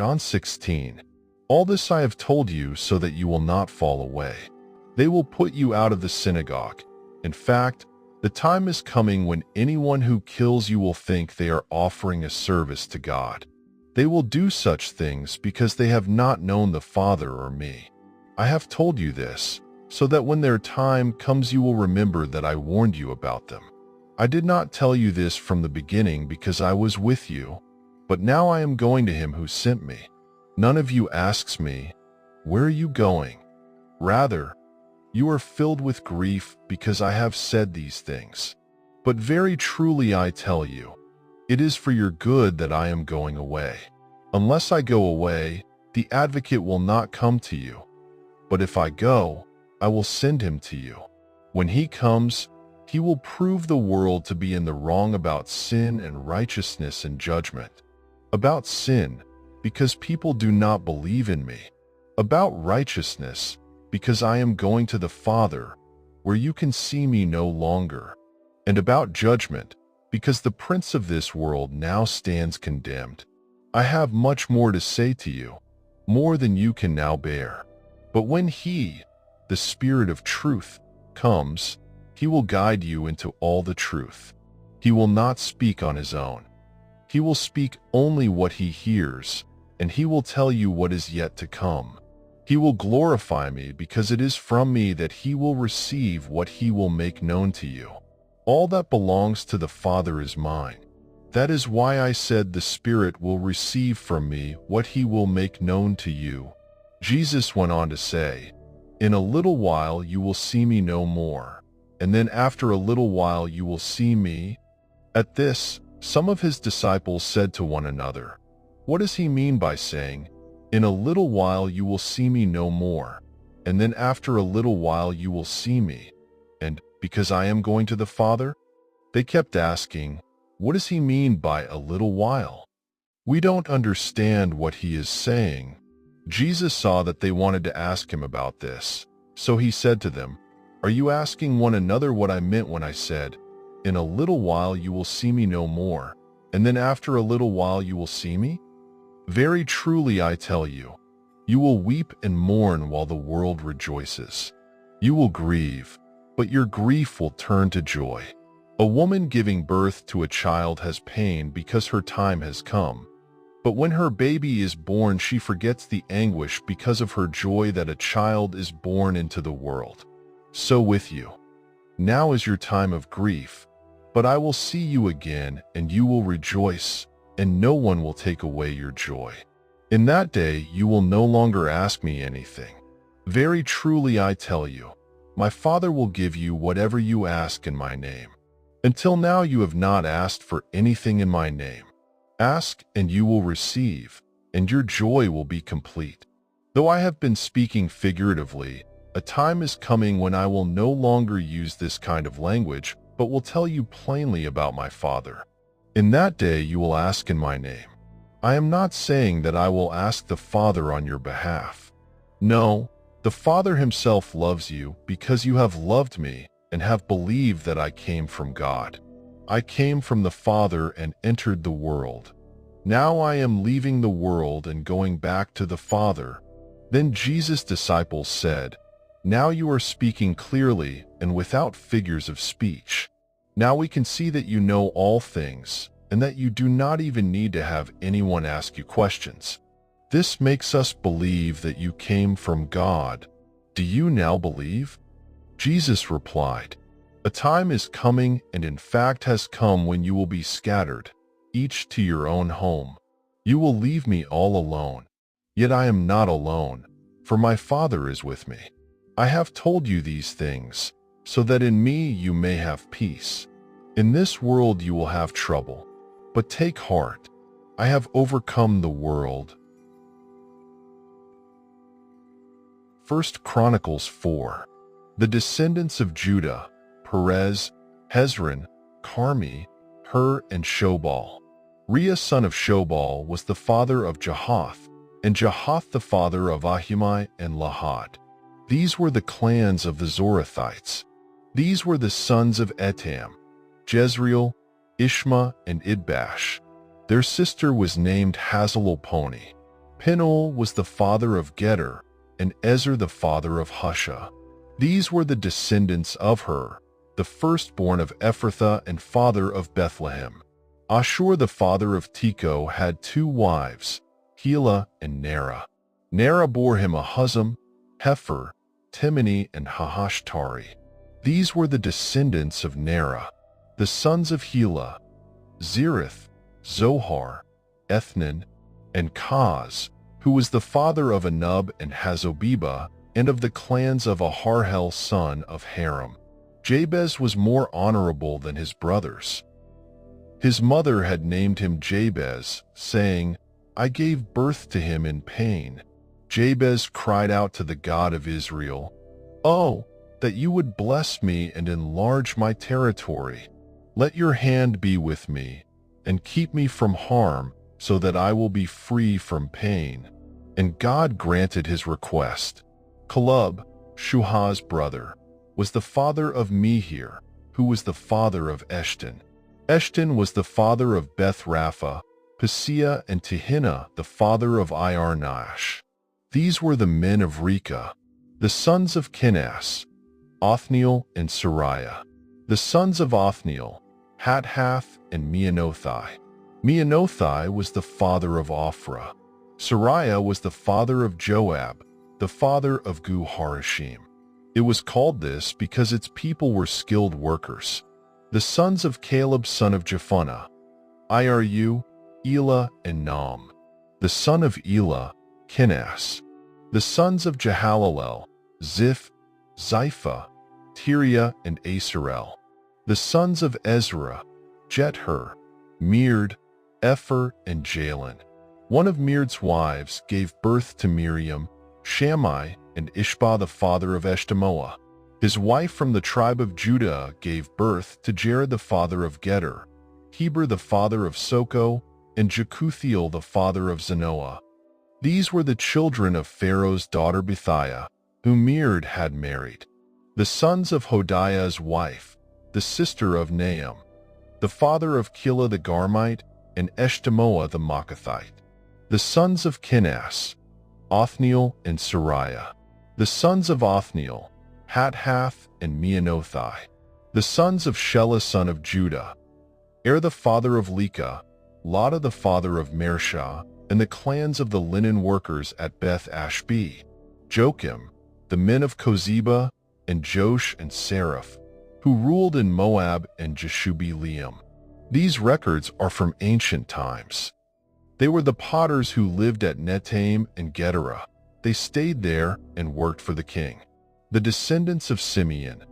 John 16. All this I have told you so that you will not fall away. They will put you out of the synagogue. In fact, the time is coming when anyone who kills you will think they are offering a service to God. They will do such things because they have not known the Father or me. I have told you this, so that when their time comes you will remember that I warned you about them. I did not tell you this from the beginning because I was with you, but now I am going to him who sent me. None of you asks me, "Where are you going?" Rather, you are filled with grief because I have said these things. But very truly I tell you, it is for your good that I am going away. Unless I go away, the Advocate will not come to you. But if I go, I will send him to you. When he comes, he will prove the world to be in the wrong about sin and righteousness and judgment. About sin, because people do not believe in me. About righteousness, because I am going to the Father, where you can see me no longer. And about judgment, because the prince of this world now stands condemned. I have much more to say to you, more than you can now bear. But when he, the Spirit of truth, comes, he will guide you into all the truth. He will not speak on his own. He will speak only what he hears, and he will tell you what is yet to come. He will glorify me because it is from me that he will receive what he will make known to you. All that belongs to the Father is mine. That is why I said the Spirit will receive from me what he will make known to you. Jesus went on to say, "In a little while you will see me no more, and then after a little while you will see me." At this, some of his disciples said to one another, "What does he mean by saying, 'In a little while you will see me no more, and then after a little while you will see me'? And because I am going to the Father?" They kept asking, "What does he mean by a little while? We don't understand what he is saying." Jesus saw that they wanted to ask him about this, so he said to them, "Are you asking one another what I meant when I said, 'In a little while you will see me no more, and then after a little while you will see me'? Very truly I tell you, you will weep and mourn while the world rejoices. You will grieve, but your grief will turn to joy. A woman giving birth to a child has pain because her time has come. But when her baby is born, she forgets the anguish because of her joy that a child is born into the world. So with you. Now is your time of grief, but I will see you again, and you will rejoice, and no one will take away your joy. In that day you will no longer ask me anything. Very truly I tell you, my Father will give you whatever you ask in my name. Until now you have not asked for anything in my name. Ask and you will receive, and your joy will be complete. Though I have been speaking figuratively, a time is coming when I will no longer use this kind of language, but will tell you plainly about my Father. In that day you will ask in my name. I am not saying that I will ask the Father on your behalf. No, the Father himself loves you because you have loved me and have believed that I came from God. I came from the Father and entered the world. Now I am leaving the world and going back to the Father." Then Jesus' disciples said, "Now you are speaking clearly and without figures of speech. Now we can see that you know all things, and that you do not even need to have anyone ask you questions. This makes us believe that you came from God. Do you now believe?" Jesus replied, "A time is coming, and in fact has come, when you will be scattered, each to your own home. You will leave me all alone. Yet I am not alone, for my Father is with me. I have told you these things, so that in me you may have peace. In this world you will have trouble, but take heart. I have overcome the world." 1 Chronicles 4. The descendants of Judah: Perez, Hezron, Carmi, Hur, and Shobal. Rhea son of Shobal was the father of Jahath, and Jahath the father of Ahimai and Lahad. These were the clans of the Zorathites. These were the sons of Etam: Jezreel, Ishma, and Idbash. Their sister was named Hazelelponi. Penuel was the father of Geter, and Ezer the father of Husha. These were the descendants of Hur, the firstborn of Ephrathah and father of Bethlehem. Ashur the father of Tekoa had 2 wives, Helah and Nerah. Nerah bore him Ahuzam, Hepher, Timni, and Hahashtari. These were the descendants of Nerah. The sons of Helah, Zereth, Zohar, Ethnan, and Kaz, who was the father of Anub and Hazobeba, and of the clans of Aharhel son of Haram. Jabez was more honorable than his brothers. His mother had named him Jabez, saying, I gave birth to him in pain. Jabez cried out to the God of Israel, Oh, that you would bless me and enlarge my territory. Let your hand be with me, and keep me from harm, so that I will be free from pain. And God granted his request. Caleb, Shuhah's brother, was the father of Mehir, who was the father of Eshton. Eshton was the father of Beth Rapha, Paseah, and Tehinnah, the father of Iarnash. These were the men of Rechah. The sons of Kenaz, Othniel and Sariah. The sons of Othniel, Hathath and Meonothai. Meonothai was the father of Ophrah. Sariah was the father of Joab, the father of Gu-Harashim. It was called this because its people were skilled workers. The sons of Caleb son of Jephunneh, Iru, Elah, and Nam. The son of Elah, Kenaz. The sons of Jehalalel, Ziph, Ziphah, Tiria, and Asarel. The sons of Ezra, Jether, Meard, Epher, and Jalen. One of Meard's wives gave birth to Miriam, Shammai, and Ishbah the father of Eshtemoa. His wife from the tribe of Judah gave birth to Jared the father of Geter, Heber the father of Soko, and Jekuthiel the father of Zanoah. These were the children of Pharaoh's daughter Bithiah, whom Meard had married. The sons of Hodiah's wife, the sister of Nahum, the father of Kila the Garmite, and Eshtemoa the Maacathite. The sons of Kenaz, Othniel and Sariah. The sons of Othniel, Hathath and Meonothai. The sons of Shelah son of Judah, the father of Leka, Lada the father of Mershah, and the clans of the linen workers at Beth Ashbee, Joachim, the men of Kozeba, and Josh and Seraph, who ruled in Moab and Jeshubi-Leam. These records are from ancient times. They were the potters who lived at Netaim and Gedera. They stayed there and worked for the king. The descendants of Simeon,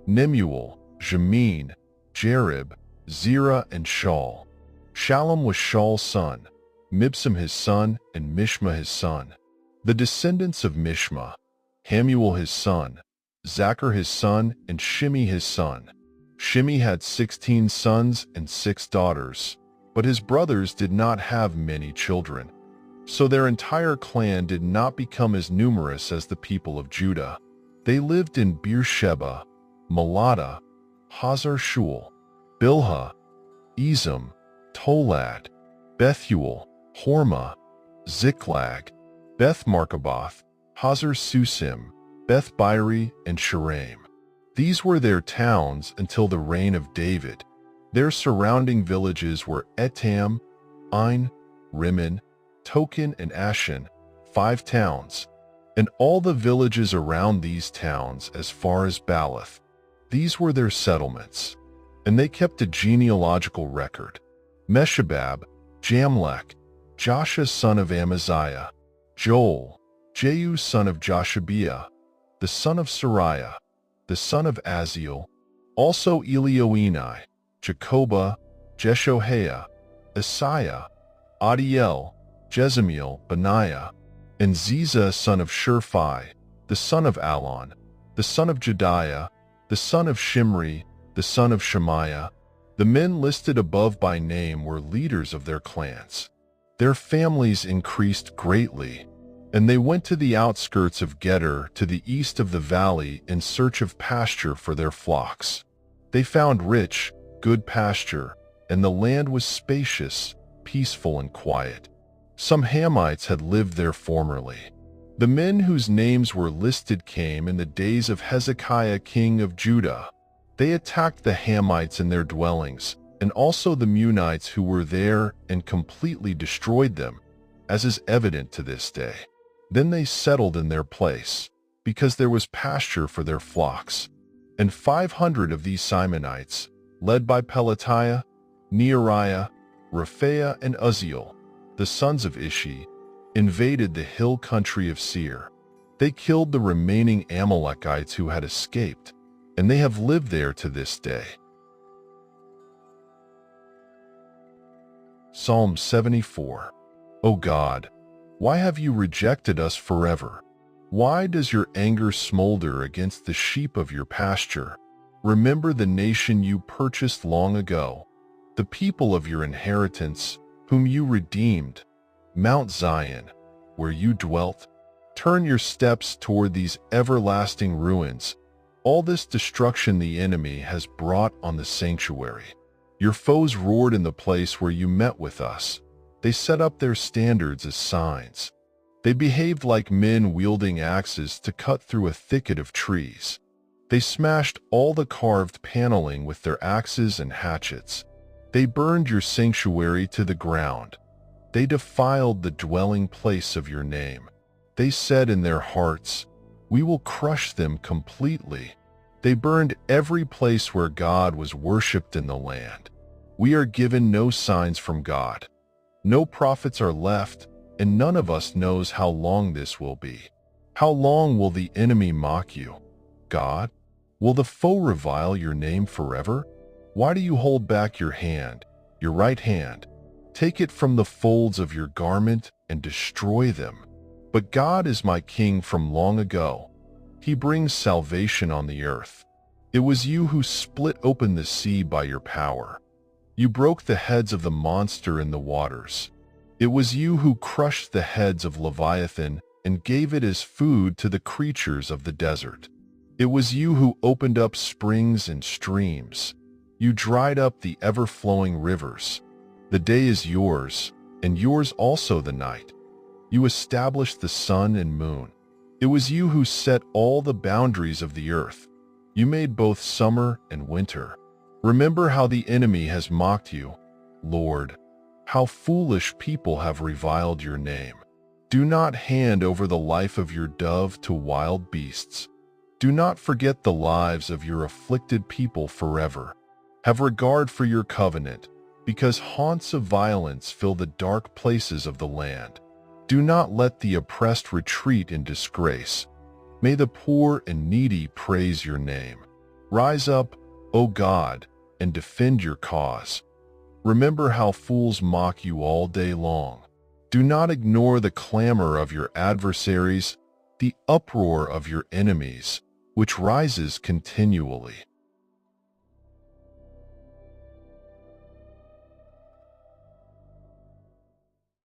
Nemuel, Jamin, Jerib, Zerah, and Shaul. Shallum was Shaul's son, Mibsam his son, and Mishma his son. The descendants of Mishma, Hamuel his son, Zachar his son, and Shimi his son. Shimi had 16 sons and 6 daughters, but his brothers did not have many children, so their entire clan did not become as numerous as the people of Judah. They lived in Beersheba, Malada, Hazar-Shul, Bilhah, Ezem, Tolad, Bethuel, Hormah, Ziklag, Beth-Markaboth, Hazar-Susim, Beth-Biri, and Sharaim. These were their towns until the reign of David. Their surrounding villages were Etam, Ain, Rimmon, Token, and Ashan, 5 towns, and all the villages around these towns as far as Baalath. These were their settlements, and they kept a genealogical record. Meshabab, Jamlech, Joshua son of Amaziah, Joel, Jehu son of Joshabiah, the son of Sariah, the son of Aziel, also Elioenai, Jacobah, Jeshohaiah, Isaiah, Adiel, Jezemiel, Benaiah, and Ziza son of Shurphai, the son of Alon, the son of Jediah, the son of Shimri, the son of Shemaiah. The men listed above by name were leaders of their clans. Their families increased greatly, and they went to the outskirts of Geter to the east of the valley in search of pasture for their flocks. They found rich, good pasture, and the land was spacious, peaceful, and quiet. Some Hamites had lived there formerly. The men whose names were listed came in the days of Hezekiah king of Judah. They attacked the Hamites in their dwellings, and also the Meunites who were there, and completely destroyed them, as is evident to this day. Then they settled in their place, because there was pasture for their flocks. And 500 of these Simonites, led by Pelatiah, Neariah, Rephaiah, and Uzziel, the sons of Ishi, invaded the hill country of Seir. They killed the remaining Amalekites who had escaped, and they have lived there to this day. Psalm 74. O God, why have you rejected us forever? Why does your anger smolder against the sheep of your pasture? Remember the nation you purchased long ago, the people of your inheritance, whom you redeemed. Mount Zion, where you dwelt, turn your steps toward these everlasting ruins. All this destruction the enemy has brought on the sanctuary. Your foes roared in the place where you met with us. They set up their standards as signs. They behaved like men wielding axes to cut through a thicket of trees. They smashed all the carved paneling with their axes and hatchets. They burned your sanctuary to the ground. They defiled the dwelling place of your name. They said in their hearts, "We will crush them completely." They burned every place where God was worshipped in the land. We are given no signs from God. No prophets are left, and none of us knows how long this will be. How long will the enemy mock you, God? Will the foe revile your name forever? Why do you hold back your hand, your right hand? Take it from the folds of your garment and destroy them. But God is my king from long ago. He brings salvation on the earth. It was you who split open the sea by your power. You broke the heads of the monster in the waters. It was you who crushed the heads of Leviathan and gave it as food to the creatures of the desert. It was you who opened up springs and streams. You dried up the ever-flowing rivers. The day is yours, and yours also the night. You established the sun and moon. It was you who set all the boundaries of the earth. You made both summer and winter. Remember how the enemy has mocked you, Lord, how foolish people have reviled your name. Do not hand over the life of your dove to wild beasts. Do not forget the lives of your afflicted people forever. Have regard for your covenant, because haunts of violence fill the dark places of the land. Do not let the oppressed retreat in disgrace. May the poor and needy praise your name. Rise up, O God, and defend your cause. Remember how fools mock you all day long. Do not ignore the clamor of your adversaries, the uproar of your enemies, which rises continually.